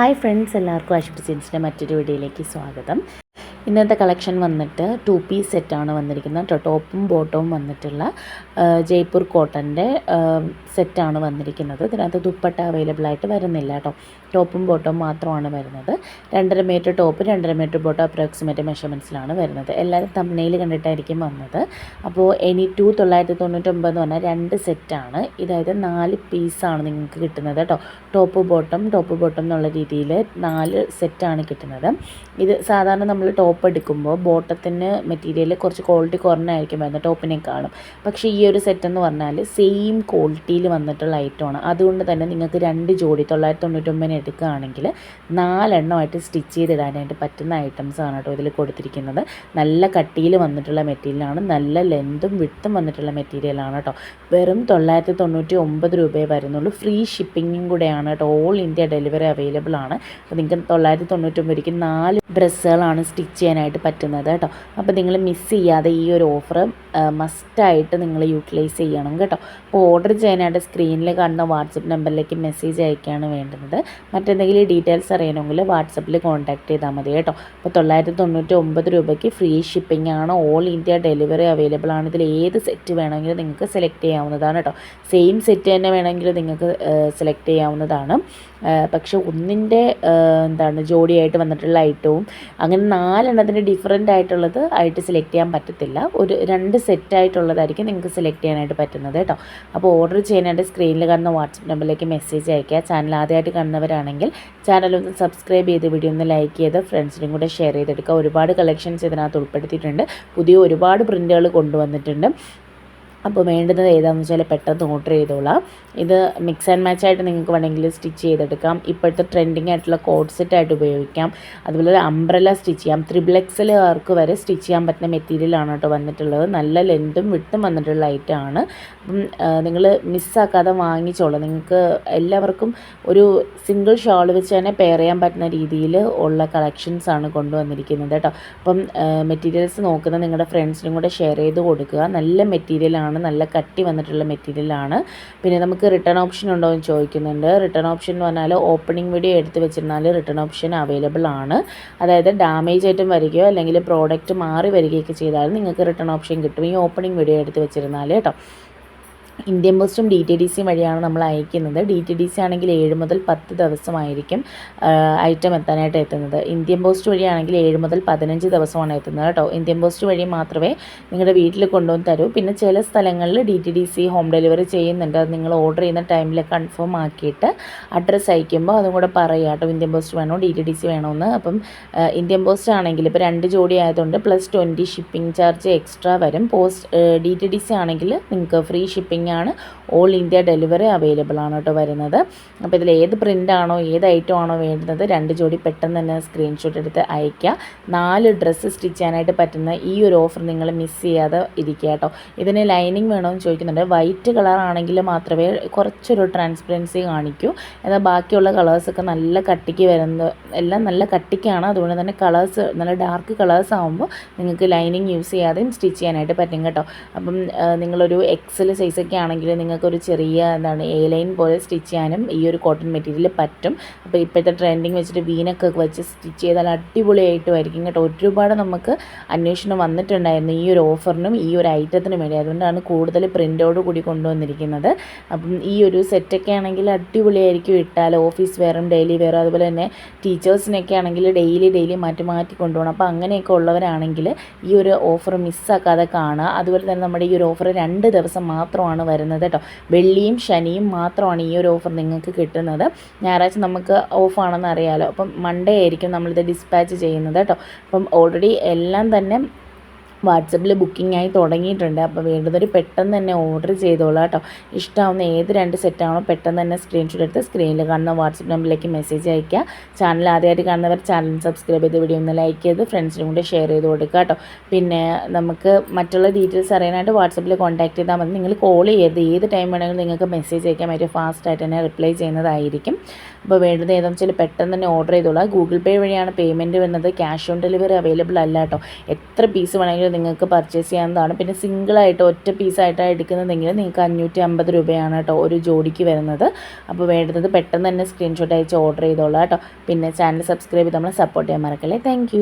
Hi friends, എല്ലാവർക്കും ആശുപത്രി ജിൻസിൻ്റെ മറ്റൊരു വീഡിയോയിലേക്ക് സ്വാഗതം. ഇന്നത്തെ കളക്ഷൻ വന്നിട്ട് 2 പീസ് സെറ്റാണ് വന്നിരിക്കുന്നത്. ടോപ്പും ബോട്ടവും വന്നിട്ടുള്ള ജയ്പൂർ കോട്ടൻ്റെ സെറ്റാണ് വന്നിരിക്കുന്നത്. ഇതിനകത്ത് ദുപ്പട്ട അവൈലബിൾ ആയിട്ട് വരുന്നില്ല കേട്ടോ. ടോപ്പും ബോട്ടവും മാത്രമാണ് വരുന്നത്. 2.5 metre top, 2.5 metre bottom approximate മെഷർമെൻറ്റ്സിലാണ് വരുന്നത്. എല്ലാവരും തംബ്നെയിൽ കണ്ടിട്ടായിരിക്കും വന്നത്. അപ്പോൾ എനി 999 എന്ന് പറഞ്ഞാൽ 2 സെറ്റാണ്. ഇതായത് 4 പീസാണ് നിങ്ങൾക്ക് കിട്ടുന്നത് കേട്ടോ. ടോപ്പ് ബോട്ടം എന്നുള്ള രീതിയിൽ 4 സെറ്റാണ് കിട്ടുന്നത്. ഇത് സാധാരണ നമ്മൾ ടോപ്പ് എടുക്കുമ്പോൾ ബോട്ടത്തിന് മെറ്റീരിയൽ കുറച്ച് ക്വാളിറ്റി കുറഞ്ഞായിരിക്കും വരുന്നത് ടോപ്പിനേക്കാളും. പക്ഷേ ഈ ഒരു സെറ്റ് എന്ന് പറഞ്ഞാൽ സെയിം ക്വാളിറ്റിയിൽ വന്നിട്ടുള്ള ഐറ്റമാണ്. അതുകൊണ്ട് തന്നെ നിങ്ങൾക്ക് 2 ജോഡി 999 എടുക്കുകയാണെങ്കിൽ 4 എണ്ണമായിട്ട് സ്റ്റിച്ച് ചെയ്തിടാനായിട്ട് പറ്റുന്ന ഐറ്റംസാണ് കേട്ടോ ഇതിൽ കൊടുത്തിരിക്കുന്നത്. നല്ല കട്ടിയിൽ വന്നിട്ടുള്ള മെറ്റീരിയലാണ്, നല്ല ലെന്തും വിഡ്ത്തും വന്നിട്ടുള്ള മെറ്റീരിയലാണ് കേട്ടോ. വെറും 999 രൂപയെ വരുന്നുള്ളൂ. ഫ്രീ ഷിപ്പിങ്ങും കൂടെയാണ് കേട്ടോ. ഓൾ ഇന്ത്യ ഡെലിവറി അവൈലബിൾ ആണ്. അപ്പോൾ നിങ്ങൾക്ക് 999 4 ഡ്രസ്സുകളാണ് സ്റ്റിച്ച് ചെയ്യാനായിട്ട് പറ്റുന്നത് കേട്ടോ. അപ്പോൾ നിങ്ങൾ മിസ് ചെയ്യാതെ ഈ ഒരു ഓഫർ മസ്റ്റായിട്ട് നിങ്ങൾ യൂട്ടിലൈസ് ചെയ്യണം കേട്ടോ. അപ്പോൾ ഓർഡർ ചെയ്യാനായിട്ട് സ്ക്രീനിൽ കാണുന്ന വാട്സപ്പ് നമ്പറിലേക്ക് മെസ്സേജ് അയക്കുകയാണ് വേണ്ടുന്നത്. മറ്റെന്തെങ്കിലും ഡീറ്റെയിൽസ് അറിയണമെങ്കിൽ വാട്സപ്പിൽ കോൺടാക്ട് ചെയ്താൽ മതി കേട്ടോ. അപ്പോൾ 999 രൂപയ്ക്ക് ഫ്രീ ഷിപ്പിംഗ് ആണ്. ഓൾ ഇന്ത്യ ഡെലിവറി അവൈലബിൾ ആണ്. ഇതിൽ ഏത് സെറ്റ് വേണമെങ്കിലും നിങ്ങൾക്ക് സെലക്ട് ചെയ്യാവുന്നതാണ് കേട്ടോ. സെയിം സെറ്റ് തന്നെ വേണമെങ്കിൽ നിങ്ങൾക്ക് സെലക്ട് ചെയ്യാവുന്നതാണ്. പക്ഷെ ഒന്നിൻ്റെ ജോഡിയായിട്ട് വന്നിട്ടുള്ള ഐറ്റവും അങ്ങനെ 4 എണ്ണത്തിൻ്റെ ഡിഫറൻ്റ് ആയിട്ടുള്ളത് ആയിട്ട് സെലക്ട് ചെയ്യാൻ പറ്റത്തില്ല. ഒരു 2 സെറ്റായിട്ടുള്ളതായിരിക്കും നിങ്ങൾക്ക് സെലക്ട് ചെയ്യാനായിട്ട് പറ്റുന്നത് കേട്ടോ. അപ്പോൾ ഓർഡർ ചെയ്യാനായിട്ട് സ്ക്രീനിൽ കാണുന്ന വാട്സപ്പ് നമ്പറിലേക്ക് മെസ്സേജ് അയയ്ക്കുക. ചാനൽ ആദ്യമായിട്ട് കാണുന്നവരാണെങ്കിൽ ചാനലൊന്ന് സബ്സ്ക്രൈബ് ചെയ്ത് വീഡിയോ ഒന്ന് ലൈക്ക് ചെയ്ത് ഫ്രണ്ട്സിനും കൂടെ ഷെയർ ചെയ്തെടുക്കുക. ഒരുപാട് കളക്ഷൻസ് ഇതിനകത്ത് ഉൾപ്പെടുത്തിയിട്ടുണ്ട്. പുതിയ ഒരുപാട് പ്രിൻ്റുകൾ കൊണ്ടുവന്നിട്ടുണ്ട്. അപ്പോൾ വേണ്ടുന്നത് ഏതാണെന്ന് വെച്ചാൽ പെട്ടെന്ന് ഓർഡർ ചെയ്തോളാം. ഇത് മിക്സ് ആൻഡ് മാച്ച് ആയിട്ട് നിങ്ങൾക്ക് വേണമെങ്കിൽ സ്റ്റിച്ച് ചെയ്തെടുക്കാം. ഇപ്പോഴത്തെ ട്രെൻഡിങ് ആയിട്ടുള്ള കോഡ് സെറ്റായിട്ട് ഉപയോഗിക്കാം. അതുപോലെ അംബ്രല സ്റ്റിച്ച് ചെയ്യാം. 3XL വരെ സ്റ്റിച്ച് ചെയ്യാൻ പറ്റുന്ന മെറ്റീരിയലാണ് കേട്ടോ വന്നിട്ടുള്ളത്. നല്ല ലെന്തും വിഡ്ത്തും വന്നിട്ടുള്ള ഐറ്റമാണ്. അപ്പം നിങ്ങൾ മിസ്സാക്കാതെ വാങ്ങിച്ചോളാം. നിങ്ങൾക്ക് എല്ലാവർക്കും ഒരു സിംഗിൾ ഷോൾ വെച്ച് തന്നെ പെയർ ചെയ്യാൻ പറ്റുന്ന രീതിയിൽ ഉള്ള കളക്ഷൻസാണ് കൊണ്ടുവന്നിരിക്കുന്നത് കേട്ടോ. അപ്പം മെറ്റീരിയൽസ് നോക്കുന്ന നിങ്ങളുടെ ഫ്രണ്ട്സിനും കൂടെ ഷെയർ ചെയ്ത് കൊടുക്കുക. നല്ല മെറ്റീരിയലാണ്, നല്ല കട്ടി വന്നിട്ടുള്ള മെറ്റീരിയലാണ്. പിന്നെ നമുക്ക് റിട്ടേൺ ഓപ്ഷൻ ഉണ്ടോ എന്ന് ചോദിക്കുന്നുണ്ട്. റിട്ടേൺ ഓപ്ഷൻ എന്ന് പറഞ്ഞാൽ ഓപ്പണിംഗ് വീഡിയോ എടുത്ത് വെച്ചിരുന്നാൽ റിട്ടേൺ ഓപ്ഷൻ അവൈലബിൾ ആണ്. അതായത് ഡാമേജ് ആയിട്ടും വരികയോ അല്ലെങ്കിൽ പ്രോഡക്റ്റ് മാറി വരികയൊക്കെ ചെയ്താൽ നിങ്ങൾക്ക് റിട്ടേൺ ഓപ്ഷൻ കിട്ടും ഈ ഓപ്പണിംഗ് വീഡിയോ എടുത്ത് വെച്ചിരുന്നാൽ കേട്ടോ. ഇന്ത്യൻ പോസ്റ്റും DTDC വഴിയാണ് നമ്മൾ അയക്കുന്നത്. DTDC ആണെങ്കിൽ 7 മുതൽ 10 ദിവസമായിരിക്കും ഐറ്റം എത്താനായിട്ട് എത്തുന്നത്. ഇന്ത്യൻ പോസ്റ്റ് വഴിയാണെങ്കിൽ 7 മുതൽ 15 ദിവസമാണ് എത്തുന്നത് കേട്ടോ. ഇന്ത്യൻ പോസ്റ്റ് വഴി മാത്രമേ നിങ്ങളുടെ വീട്ടിൽ കൊണ്ടുവന്ന് തരൂ. പിന്നെ ചില സ്ഥലങ്ങളിൽ DTDC ഹോം ഡെലിവറി ചെയ്യുന്നുണ്ട്. അത് നിങ്ങൾ ഓർഡർ ചെയ്യുന്ന ടൈമിൽ കൺഫേം ആക്കിയിട്ട് അഡ്രസ്സ് അയക്കുമ്പോൾ അതും കൂടെ പറയുക കേട്ടോ. ഇന്ത്യൻ പോസ്റ്റ് വേണോ DTDC വേണമെന്ന്. അപ്പം ഇന്ത്യൻ പോസ്റ്റ് ആണെങ്കിൽ ഇപ്പോൾ 2 ജോഡി ആയതുകൊണ്ട് +20 ഷിപ്പിംഗ് ചാർജ് എക്സ്ട്രാ വരും. DTDC ആണെങ്കിൽ നിങ്ങൾക്ക് ഫ്രീ ഷിപ്പിംഗ് ആണ്. ഓൾ ഇന്ത്യ ഡെലിവറി അവൈലബിൾ ആണ് കേട്ടോ വരുന്നത്. അപ്പോൾ ഇതിൽ ഏത് പ്രിൻ്റാണോ ഏത് ഐറ്റം ആണോ വേണ്ടുന്നത് 2 ജോഡി പെട്ടെന്ന് തന്നെ സ്ക്രീൻഷോട്ട് എടുത്ത് അയയ്ക്കുക. 4 ഡ്രസ്സ് സ്റ്റിച്ച് ചെയ്യാനായിട്ട് പറ്റുന്ന ഈ ഒരു ഓഫർ നിങ്ങൾ മിസ് ചെയ്യാതെ ഇരിക്കുക കേട്ടോ. ഇതിന് ലൈനിങ് വേണമെന്ന് ചോദിക്കുന്നുണ്ട്. വൈറ്റ് കളർ ആണെങ്കിൽ മാത്രമേ കുറച്ചൊരു ട്രാൻസ്പെറൻസി കാണിക്കൂ. എന്നാൽ ബാക്കിയുള്ള കളേഴ്സൊക്കെ നല്ല കട്ടിക്ക് വരുന്നത് എല്ലാം നല്ല കട്ടിക്കാണ്. അതുകൊണ്ട് തന്നെ കളേഴ്സ് നല്ല ഡാർക്ക് കളേഴ്സ് ആകുമ്പോൾ നിങ്ങൾക്ക് ലൈനിങ് യൂസ് ചെയ്യാതെയും സ്റ്റിച്ച് ചെയ്യാനായിട്ട് പറ്റും കേട്ടോ. അപ്പം നിങ്ങളൊരു XL സൈസൊക്കെ ആണെങ്കിൽ നിങ്ങൾക്കൊരു ചെറിയ A ലൈൻ പോലെ സ്റ്റിച്ച് ചെയ്യാനും ഈ ഒരു കോട്ടൺ മെറ്റീരിയൽ പറ്റും. അപ്പോൾ ഇപ്പോഴത്തെ ട്രെൻഡിങ് വെച്ചിട്ട് വീനൊക്കെ വെച്ച് സ്റ്റിച്ച് ചെയ്താൽ അടിപൊളിയായിട്ടുമായിരിക്കും കേട്ടോ. ഒരുപാട് നമുക്ക് അന്വേഷണം വന്നിട്ടുണ്ടായിരുന്നു ഈ ഒരു ഓഫറിനും ഈ ഒരു ഐറ്റത്തിനും വേണ്ടി. അതുകൊണ്ടാണ് കൂടുതൽ പ്രിൻ്റോട് കൂടി കൊണ്ടുവന്നിരിക്കുന്നത്. അപ്പം ഈ ഒരു സെറ്റൊക്കെ ആണെങ്കിൽ അടിപൊളിയായിരിക്കും ഇട്ടാൽ. ഓഫീസ് വെയറും ഡെയിലി വെയറും അതുപോലെ തന്നെ ടീച്ചേഴ്സിനൊക്കെ ആണെങ്കിൽ ഡെയിലി മാറ്റി കൊണ്ടുപോകണം. അപ്പോൾ അങ്ങനെയൊക്കെ ഉള്ളവരാണെങ്കിൽ ഈ ഒരു ഓഫർ മിസ്സാക്കാതെ കാണുക. അതുപോലെ തന്നെ നമ്മുടെ ഈ ഒരു ഓഫർ 2 ദിവസം മാത്രമാണ് വരുന്നത് കേട്ടോ. വെള്ളിയും ശനിയും മാത്രമാണ് ഈ ഒരു ഓഫർ നിങ്ങൾക്ക് കിട്ടുന്നത്. ഞായറാഴ്ച നമുക്ക് ഓഫാണെന്ന് അറിയാമല്ലോ. അപ്പം മൺഡേ ആയിരിക്കും നമ്മളിത് ഡിസ്പാച്ച് ചെയ്യുന്നത് കേട്ടോ. അപ്പം ഓൾറെഡി എല്ലാം തന്നെ വാട്സപ്പിൽ ബുക്കിംഗ് ആയി തുടങ്ങിയിട്ടുണ്ട്. അപ്പോൾ വേണ്ടതൊരു പെട്ടെന്ന് തന്നെ ഓർഡർ ചെയ്തോളാം കേട്ടോ. ഇഷ്ടമാവുന്ന ഏത് 2 സെറ്റാണോ പെട്ടെന്ന് തന്നെ സ്ക്രീൻഷോട്ട് എടുത്ത് സ്ക്രീനിൽ കാണുന്ന വാട്സപ്പ് നമ്പറിലേക്ക് മെസ്സേജ് അയയ്ക്കുക. ചാനൽ ആദ്യമായിട്ട് കാണുന്നവർ ചാനൽ സബ്സ്ക്രൈബ് ചെയ്ത് വീഡിയോ ഒന്ന് ലൈക്ക് ചെയ്ത് ഫ്രണ്ട്സിനും കൂടെ ഷെയർ ചെയ്ത് കൊടുക്കുക കേട്ടോ. പിന്നെ നമുക്ക് മറ്റുള്ള ഡീറ്റെയിൽസ് അറിയാനായിട്ട് വാട്സപ്പിൽ കോൺടാക്ട് ചെയ്താൽ മതി. നിങ്ങൾ കോൾ ചെയ്ത് ഏത് ടൈം വേണമെങ്കിലും നിങ്ങൾക്ക് മെസ്സേജ് അയക്കാൻ പറ്റും. ഫാസ്റ്റായിട്ട് തന്നെ റിപ്ലൈ ചെയ്യുന്നതായിരിക്കും. അപ്പോൾ വേണ്ടത് ഏതാണെന്ന് വെച്ചാൽ പെട്ടെന്ന് തന്നെ ഓർഡർ ചെയ്തോളാം. ഗൂഗിൾ പേ വഴിയാണ് പേയ്മെൻറ്റ് വരുന്നത്. ക്യാഷ് ഓൺ ഡെലിവറി അവൈലബിൾ അല്ല കേട്ടോ. എത്ര പീസ് വേണമെങ്കിലും നിങ്ങൾക്ക് പർച്ചേസ് ചെയ്യാവുന്നതാണ്. പിന്നെ സിംഗിളായിട്ട് ഒറ്റ പീസായിട്ടാണ് എടുക്കുന്നതെങ്കിൽ നിങ്ങൾക്ക് 550 രൂപയാണ് കേട്ടോ ഒരു ജോഡിക്ക് വരുന്നത്. അപ്പോൾ വേണ്ടത് പെട്ടെന്ന് തന്നെ സ്ക്രീൻഷോട്ട് അയച്ച് ഓർഡർ ചെയ്തോളാം കേട്ടോ. പിന്നെ ചാനൽ സബ്സ്ക്രൈബ് ചെയ്ത് നമ്മളെ സപ്പോർട്ട് ചെയ്യാൻ മറക്കല്ലേ. താങ്ക്